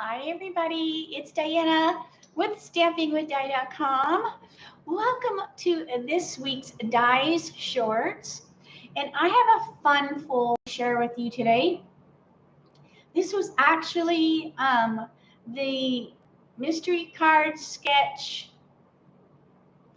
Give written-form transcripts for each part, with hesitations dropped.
Hi, everybody. It's Diana with stampingwithdi.com. Welcome to this week's Dies Shorts. And I have a fun fold to share with you today. This was actually the mystery card sketch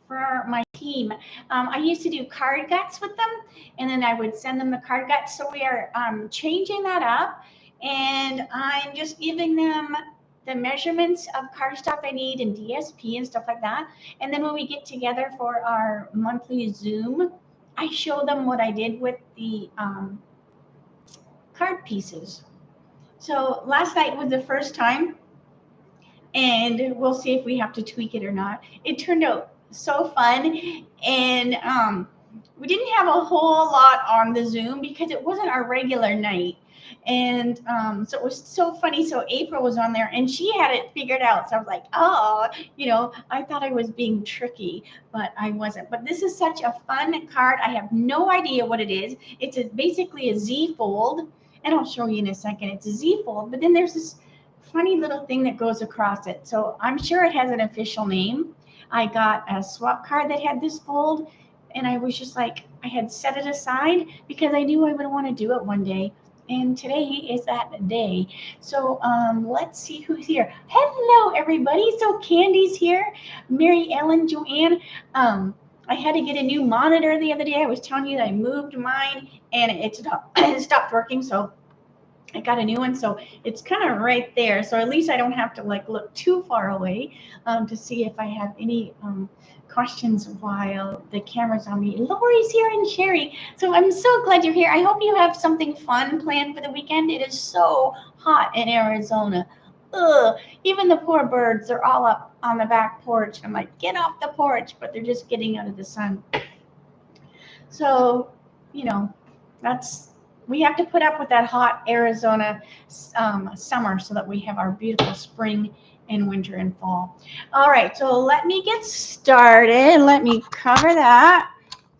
for my team. I used to do card guts with them, and then I would send them the card guts. So we are changing that up, and I'm just giving them the measurements of cardstock I need and DSP and stuff like that. And then when we get together for our monthly Zoom, I show them what I did with the card pieces. So last night was the first time, and we'll see if we have to tweak it or not. It turned out so fun, and we didn't have a whole lot on the Zoom because it wasn't our regular night, and so it was so funny. So April was on there, and she had it figured out. So I was like, oh, I thought I was being tricky, but I wasn't. But this is such a fun card. I have no idea what it is. It's basically a Z fold, and I'll show you in a second. It's a Z fold, but then there's this funny little thing that goes across it. So I'm sure it has an official name. I got a swap card that had this fold, and I was just like, I had set it aside because I knew I would want to do it one day. And today is that day. So let's see who's here. Hello, everybody. So Candy's here. Mary Ellen, Joanne. I had to get a new monitor the other day. I was telling you that I moved mine, and it stopped working. So I got a new one, so it's kind of right there. So at least I don't have to look too far away to see if I have any questions while the camera's on me. Lori's here and Sherry. So I'm so glad you're here. I hope you have something fun planned for the weekend. It is so hot in Arizona. Ugh, even the poor birds, they're all up on the back porch. I'm like, get off the porch, but they're just getting out of the sun. So, we have to put up with that hot Arizona summer so that we have our beautiful spring and winter and fall. All right, so let me get started. Let me cover that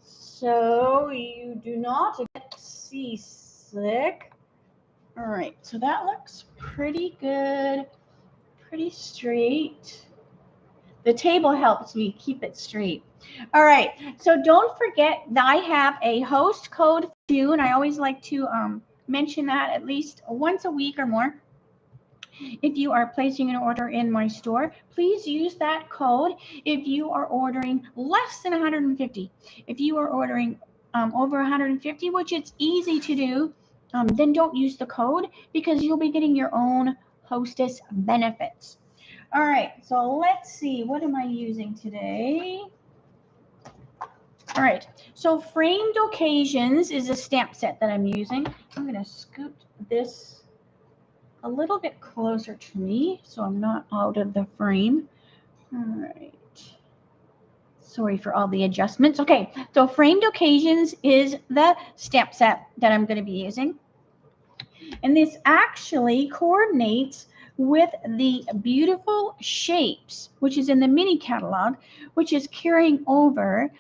so you do not get seasick. All right, so that looks pretty good, pretty straight. The table helps me keep it straight. All right, so don't forget that I have a host code for you, and I always like to mention that at least once a week or more. If you are placing an order in my store, please use that code if you are ordering less than 150. If you are ordering over 150, which it's easy to do, then don't use the code because you'll be getting your own hostess benefits. All right, so let's see. What am I using today? All right, so Framed Occasions is a stamp set that I'm using. I'm going to scoot this a little bit closer to me so I'm not out of the frame. All right. Sorry for all the adjustments. Okay, so Framed Occasions is the stamp set that I'm going to be using. And this actually coordinates with the beautiful shapes, which is in the mini catalog, which is carrying over.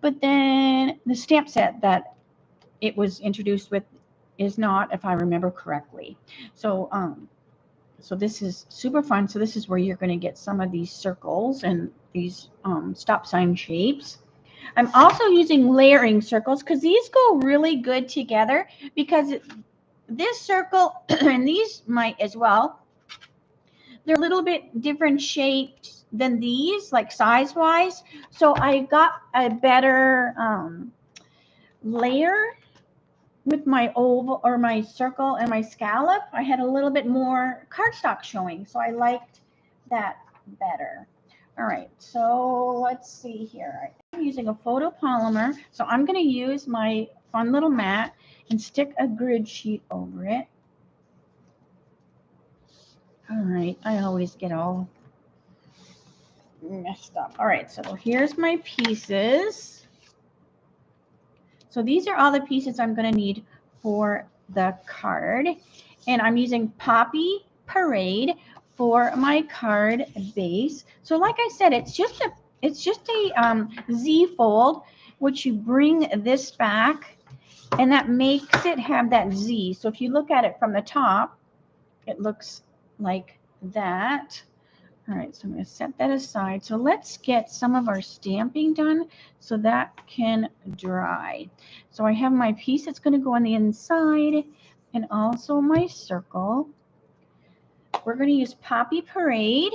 But then the stamp set that it was introduced with is not, if I remember correctly. So this is super fun. So this is where you're going to get some of these circles and these stop sign shapes. I'm also using layering circles because these go really good together because this circle and these might as well. They're a little bit different shaped than these, like size-wise. So I got a better layer with my oval or my circle and my scallop. I had a little bit more cardstock showing, so I liked that better. All right, so let's see here. I'm using a photopolymer, so I'm going to use my fun little mat and stick a grid sheet over it. All right, I always get all messed up. All right, so here's my pieces. So these are all the pieces I'm going to need for the card. And I'm using Poppy Parade for my card base. So like I said, it's just a Z fold, which you bring this back, and that makes it have that Z. So if you look at it from the top, it looks like that. All right, so I'm going to set that aside. So let's get some of our stamping done so that can dry. So I have my piece that's going to go on the inside and also my circle. We're going to use Poppy Parade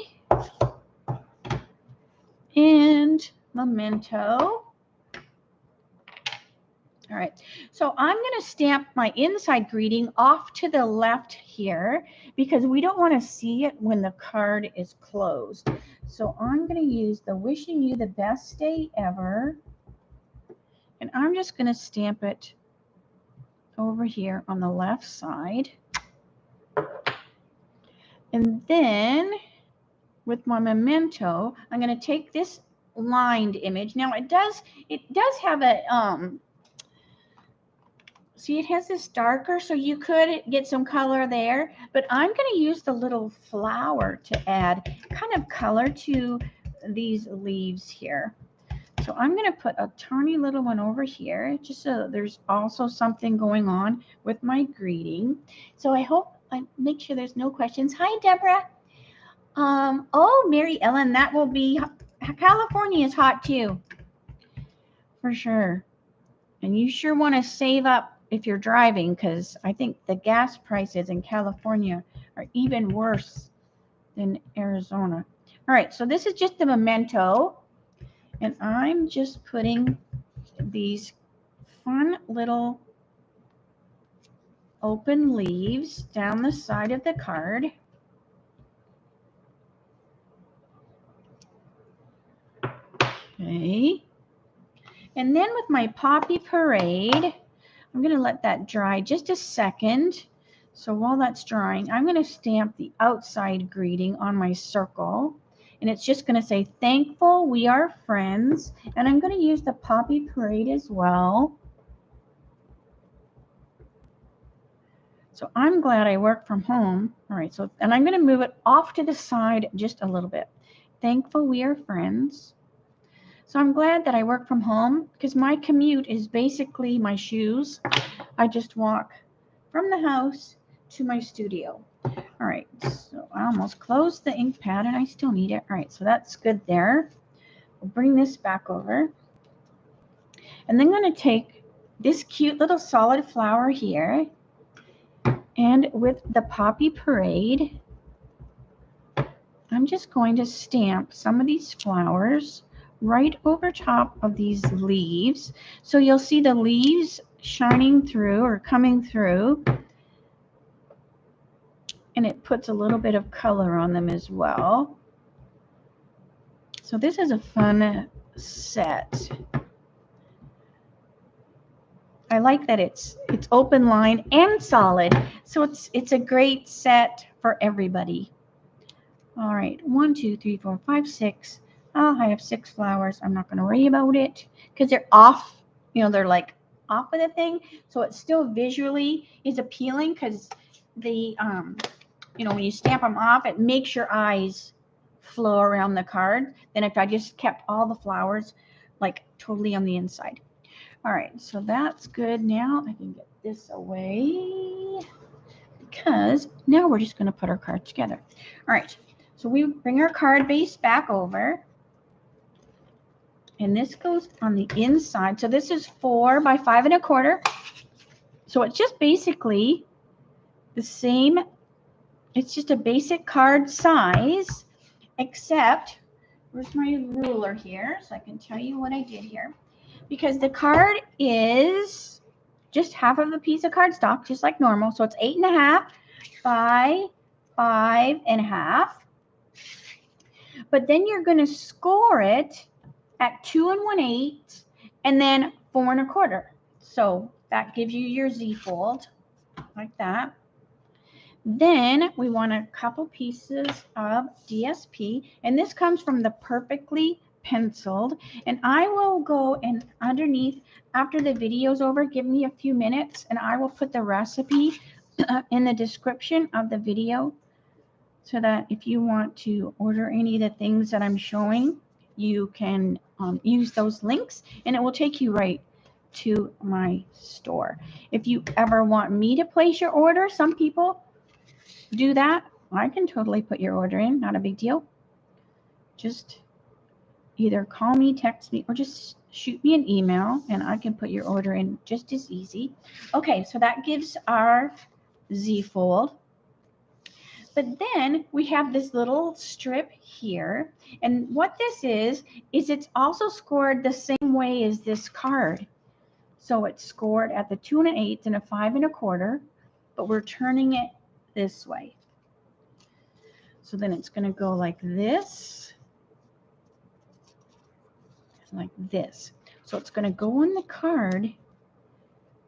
and Memento. All right, so I'm going to stamp my inside greeting off to the left here because we don't want to see it when the card is closed. So I'm going to use the Wishing You the Best Day Ever, and I'm just going to stamp it over here on the left side. And then with my Memento, I'm going to take this lined image. Now it does have a see, it has this darker, so you could get some color there, but I'm going to use the little flower to add kind of color to these leaves here. So I'm going to put a tiny little one over here, just so there's also something going on with my greeting. So I hope I make sure there's no questions. Hi, Deborah. Oh, Mary Ellen, that will be, California is hot too, for sure. And you sure want to save up if you're driving, because I think the gas prices in California are even worse than Arizona. All right, so this is just the Memento, and I'm just putting these fun little open leaves down the side of the card. Okay. And then with my Poppy Parade, I'm going to let that dry just a second. So while that's drying, I'm going to stamp the outside greeting on my circle. And it's just going to say, thankful we are friends. And I'm going to use the Poppy Parade as well. So I'm glad I work from home. All right, so, and I'm going to move it off to the side just a little bit. Thankful we are friends. So I'm glad that I work from home because my commute is basically my shoes. I just walk from the house to my studio. All right, so I almost closed the ink pad and I still need it. All right, so that's good there. We'll bring this back over. And then I'm going to take this cute little solid flower here, and with the Poppy Parade, I'm just going to stamp some of these flowers right over top of these leaves. So you'll see the leaves shining through or coming through, and it puts a little bit of color on them as well. So this is a fun set. I like that it's open line and solid, so it's a great set for everybody. All right, 1, 2, 3, 4, 5, 6. Oh, I have 6 flowers. I'm not going to worry about it because they're off. You know, they're like off of the thing, so it still visually is appealing because the you know, when you stamp them off, it makes your eyes flow around the card. Then if I just kept all the flowers like totally on the inside. All right, so that's good. Now I can get this away because now we're just going to put our card together. All right, so we bring our card base back over, and this goes on the inside. So this is 4 by 5 1/4. So it's just basically the same. It's just a basic card size, except where's my ruler here so I can tell you what I did here. Because the card is just half of a piece of cardstock, just like normal. So it's 8 1/2 by 5 1/2. But then you're going to score it at 2 1/8 and then 4 1/4. So that gives you your Z fold like that. Then we want a couple pieces of DSP, and this comes from the Perfectly Penciled, and I will go and underneath after the video's over, give me a few minutes, and I will put the recipe in the description of the video so that if you want to order any of the things that I'm showing, you can use those links, and it will take you right to my store. If you ever want me to place your order, some people do that. I can totally put your order in, not a big deal. Just either call me, text me, or just shoot me an email and I can put your order in just as easy. Okay, so that gives our Z fold. But then we have this little strip here. And what this is it's also scored the same way as this card. So it's scored at the 2 1/8 and a 5 1/4, but we're turning it this way. So then it's going to go like this. Like this. So it's going to go on the card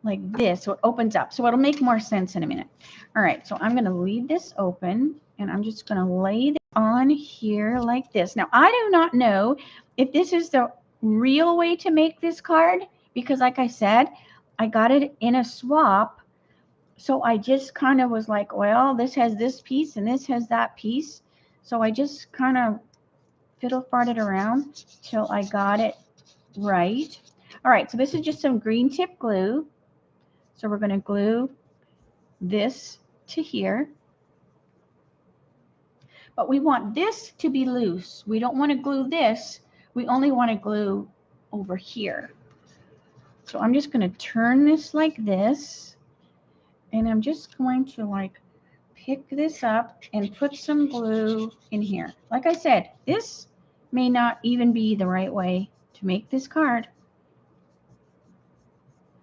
like this. So it opens up. So it'll make more sense in a minute. All right. So I'm going to leave this open and I'm just going to lay this on here like this. Now, I do not know if this is the real way to make this card because like I said, I got it in a swap. So I just kind of was like, well, this has this piece and this has that piece. So I just kind of fiddle-farted around till I got it right. All right, so this is just some green tip glue. So we're going to glue this to here. But we want this to be loose. We don't want to glue this. We only want to glue over here. So I'm just going to turn this like this. And I'm just going to like pick this up and put some glue in here. Like I said, this may not even be the right way to make this card.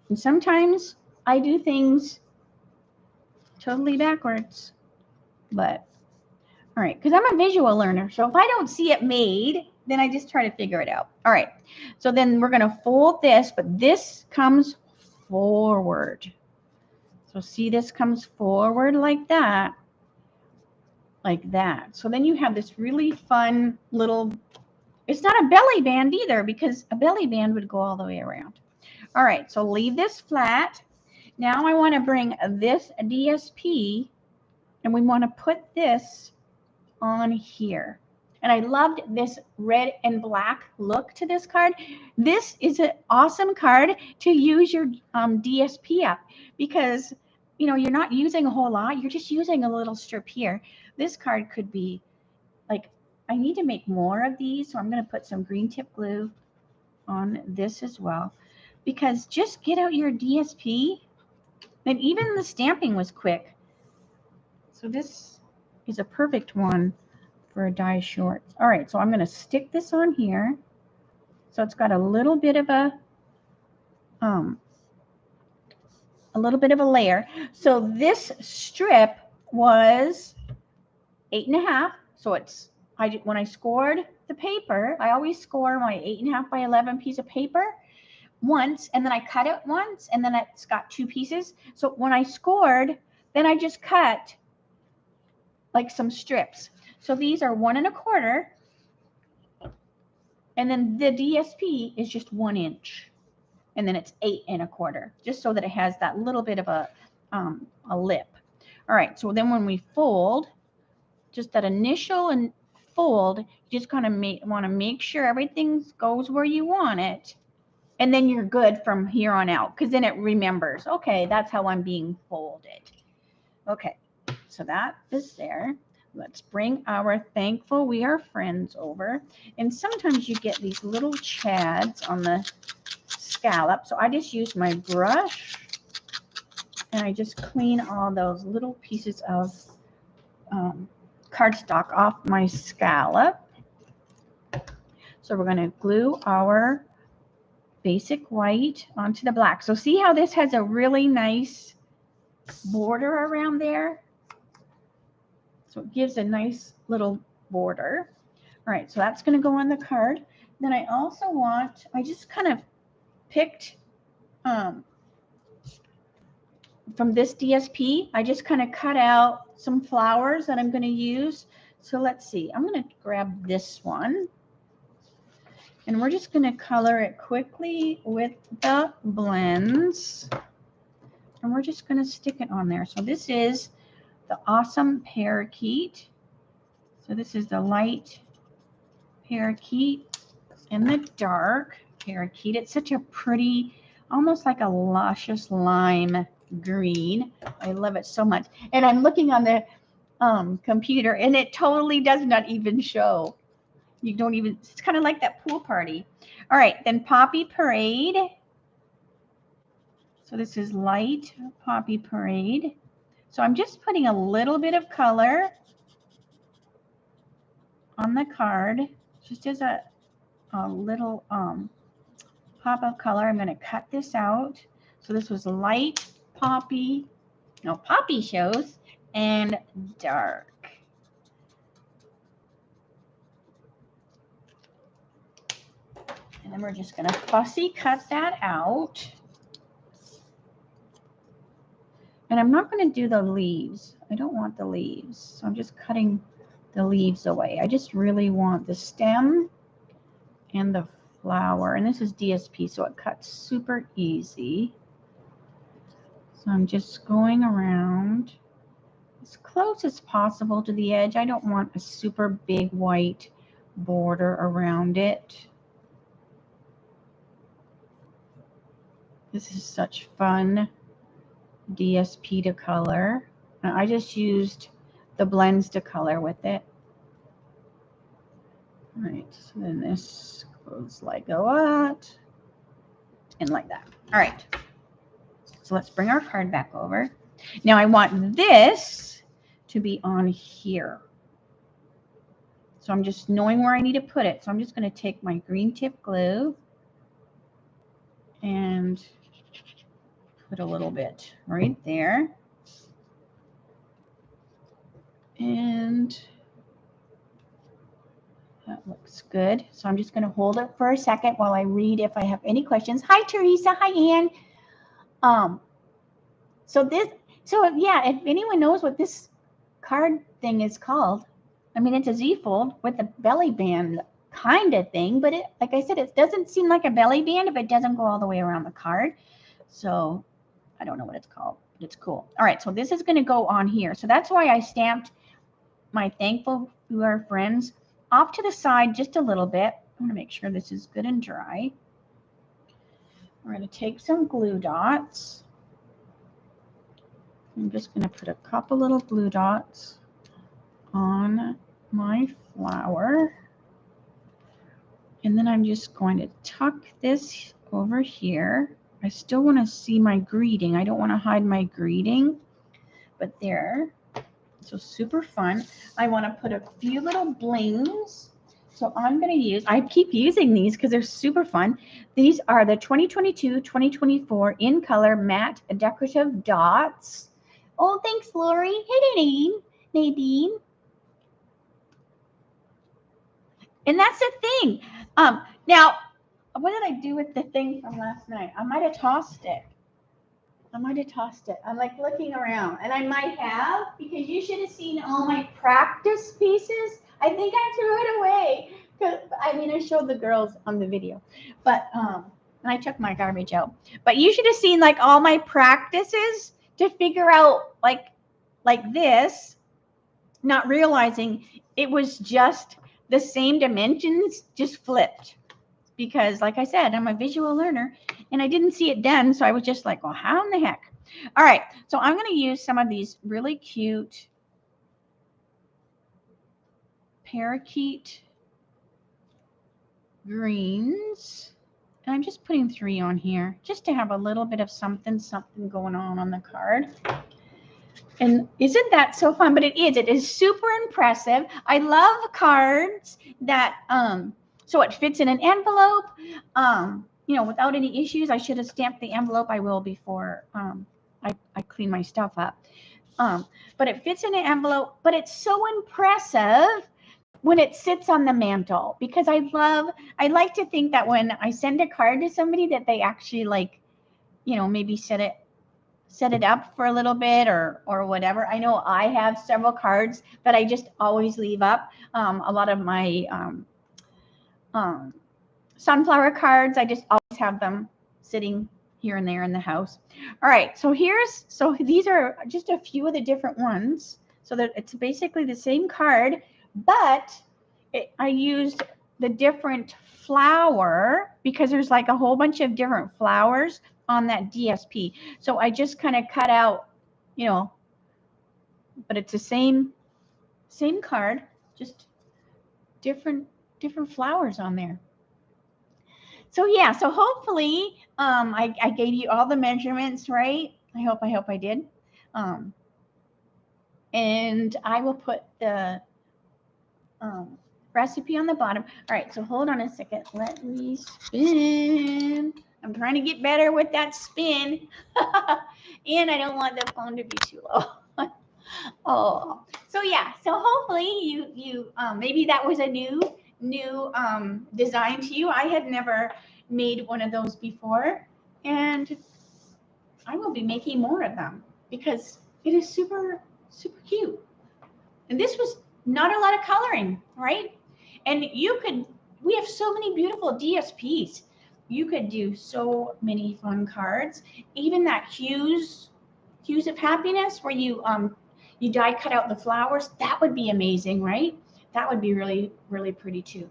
And sometimes I do things totally backwards. But, all right, because I'm a visual learner. So if I don't see it made, then I just try to figure it out. All right, so then we're going to fold this, but this comes forward. So see, this comes forward like that. Like that. So then you have this really fun little, it's not a belly band either because a belly band would go all the way around. All right, so leave this flat. Now I want to bring this DSP and we want to put this on here. And I loved this red and black look to this card. This is an awesome card to use your DSP up because, you know, you're not using a whole lot. You're just using a little strip here. This card could be like, I need to make more of these. So I'm going to put some green tip glue on this as well. Because just get out your DSP. And even the stamping was quick. So this is a perfect one for a die short. All right, so I'm going to stick this on here. So it's got a little bit of a layer. So this strip was 8 1/2. So it's, when I scored the paper, I always score my 8 1/2 by 11 piece of paper once, and then I cut it once, and then it's got 2 pieces. So when I scored, then I just cut like some strips. So these are 1 1/4, and then the DSP is just 1 inch, and then it's 8 1/4, just so that it has that little bit of a lip. All right, so then when we fold, just that initial and fold, you just kind of want to make sure everything goes where you want it, and then you're good from here on out, because then it remembers, okay, that's how I'm being folded. Okay, so that is there. Let's bring our Thankful We Are Friends over. And sometimes you get these little chads on the scallop. So I just use my brush and I just clean all those little pieces of cardstock off my scallop. So we're going to glue our basic white onto the black. So see how this has a really nice border around there? So it gives a nice little border. All right, so that's going to go on the card. Then I also want, I just kind of picked from this DSP, I just kind of cut out some flowers that I'm going to use. So let's see, I'm going to grab this one. And we're just going to color it quickly with the blends. And we're just going to stick it on there. So this is the Awesome Parakeet. So this is the light parakeet and the dark parakeet. It's such a pretty, almost like a luscious lime green. I love it so much. And I'm looking on the computer, and it totally does not even show. You don't even, it's kind of like that pool party. All right, then Poppy Parade. So this is light Poppy Parade. So I'm just putting a little bit of color on the card, just as a little pop of color. I'm going to cut this out. So this was light poppy, no, poppy shows, and dark. And then we're just going to fussy cut that out. And I'm not going to do the leaves. I don't want the leaves. So I'm just cutting the leaves away. I just really want the stem and the flower. And this is DSP, so it cuts super easy. So I'm just going around as close as possible to the edge. I don't want a super big white border around it. This is such fun DSP to color. I just used the blends to color with it. All right, so then this goes like that and like that. All right, so let's bring our card back over. Now I want this to be on here. So I'm just knowing where I need to put it. So I'm just going to take my green tip glue and put a little bit right there. And that looks good. So I'm just going to hold it for a second while I read if I have any questions. Hi, Teresa. Hi, Ann. So yeah, if anyone knows what this card thing is called, I mean, it's a Z fold with a belly band kind of thing, but it, like I said, it doesn't seem like a belly band if it doesn't go all the way around the card. So I don't know what it's called, but it's cool. All right, so this is going to go on here. So that's why I stamped my thankful to our friends off to the side just a little bit. I want to make sure this is good and dry. We're going to take some glue dots. I'm just going to put a couple little glue dots on my flower. And then I'm just going to tuck this over here. I still want to see my greeting. I don't want to hide my greeting, but there. So super fun. I want to put a few little blings. So I'm going to use, I keep using these because they're super fun. These are the 2022-2024 in color matte decorative dots. Oh, thanks, Lori. Hey, Nadine. And that's the thing. Now, what did I do with the thing from last night? I might have tossed it. I'm like looking around, and I might have, because you should have seen all my practice pieces. I think I threw it away. I mean, I showed the girls on the video, but and I took my garbage out. But you should have seen like all my practices to figure out like this, not realizing it was just the same dimensions, just flipped. Because like I said, I'm a visual learner and I didn't see it done. So I was just like, well, how in the heck? All right. So I'm going to use some of these really cute parakeet greens. And I'm just putting 3 on here just to have a little bit of something going on the card. And isn't that so fun? But it is super impressive. I love cards that, so it fits in an envelope, you know, without any issues. I should have stamped the envelope. I will before I clean my stuff up. But it fits in an envelope, but it's so impressive when it sits on the mantle, because I like to think that when I send a card to somebody that they actually like, you know, maybe set it up for a little bit or whatever. I know I have several cards that I just always leave up. A lot of my sunflower cards, I just always have them sitting here and there in the house. All right, so these are just a few of the different ones. So that it's basically the same card, but I used the different flower because there's like a whole bunch of different flowers on that DSP. So I just kind of cut out, you know, but it's the same Same card, just different flowers on there. So yeah, so hopefully I gave you all the measurements, right? I hope I did. And I will put the recipe on the bottom. All right, so hold on a second. Let me spin. I'm trying to get better with that spin. And I don't want the phone to be too low. Oh, so yeah, so hopefully you maybe that was a new design to you. I had never made one of those before, and I will be making more of them because it is super cute. And this was not a lot of coloring, right? And we have so many beautiful DSPs. You could do so many fun cards. Even that hues of happiness where you die cut out the flowers, that would be amazing, right? That would be really pretty too.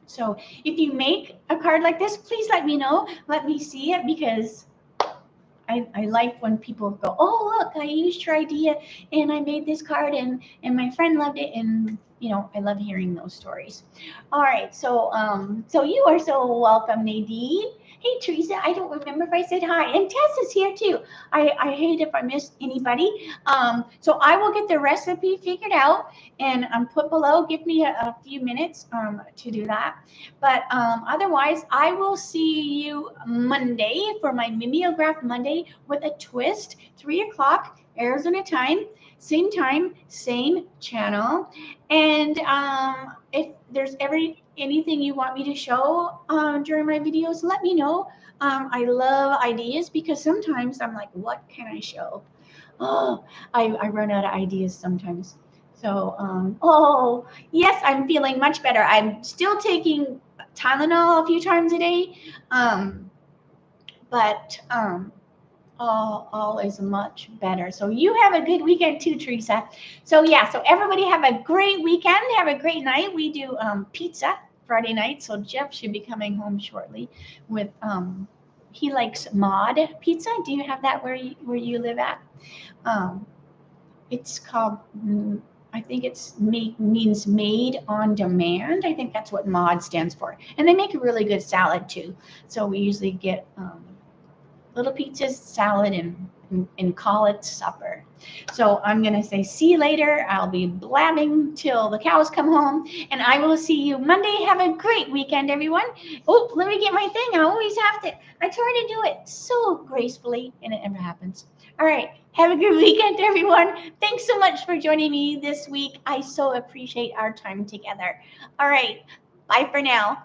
So if you make a card like this, please let me know. Let me see it because I like when people go, oh, look, I used your idea and I made this card and my friend loved it. And, I love hearing those stories. All right. So you are so welcome, Nadine. Hey, Teresa, I don't remember if I said hi. And Tess is here too. I hate if I missed anybody. So I will get the recipe figured out and put below. Give me a few minutes to do that. But otherwise, I will see you Monday for my Mimeograph Monday with a twist, 3 o'clock Arizona time, same channel. And if there's anything you want me to show during my videos, let me know. I love ideas because sometimes I'm like, what can I show? Oh, I run out of ideas sometimes. So, oh, yes, I'm feeling much better. I'm still taking Tylenol a few times a day, but all is much better. So you have a good weekend too, Teresa. So yeah, so everybody have a great weekend. Have a great night. We do pizza Friday night, so Jeff should be coming home shortly with he likes mod pizza. Do you have that where you live at? It's called, I think means made on demand. I think that's what mod stands for. And they make a really good salad too. So we usually get little pizzas, salad, and call it supper. So I'm going to say see you later. I'll be blabbing till the cows come home, and I will see you Monday. Have a great weekend, everyone. Oh, let me get my thing. I always have to. I try to do it so gracefully, and it never happens. All right. Have a good weekend, everyone. Thanks so much for joining me this week. I so appreciate our time together. All right. Bye for now.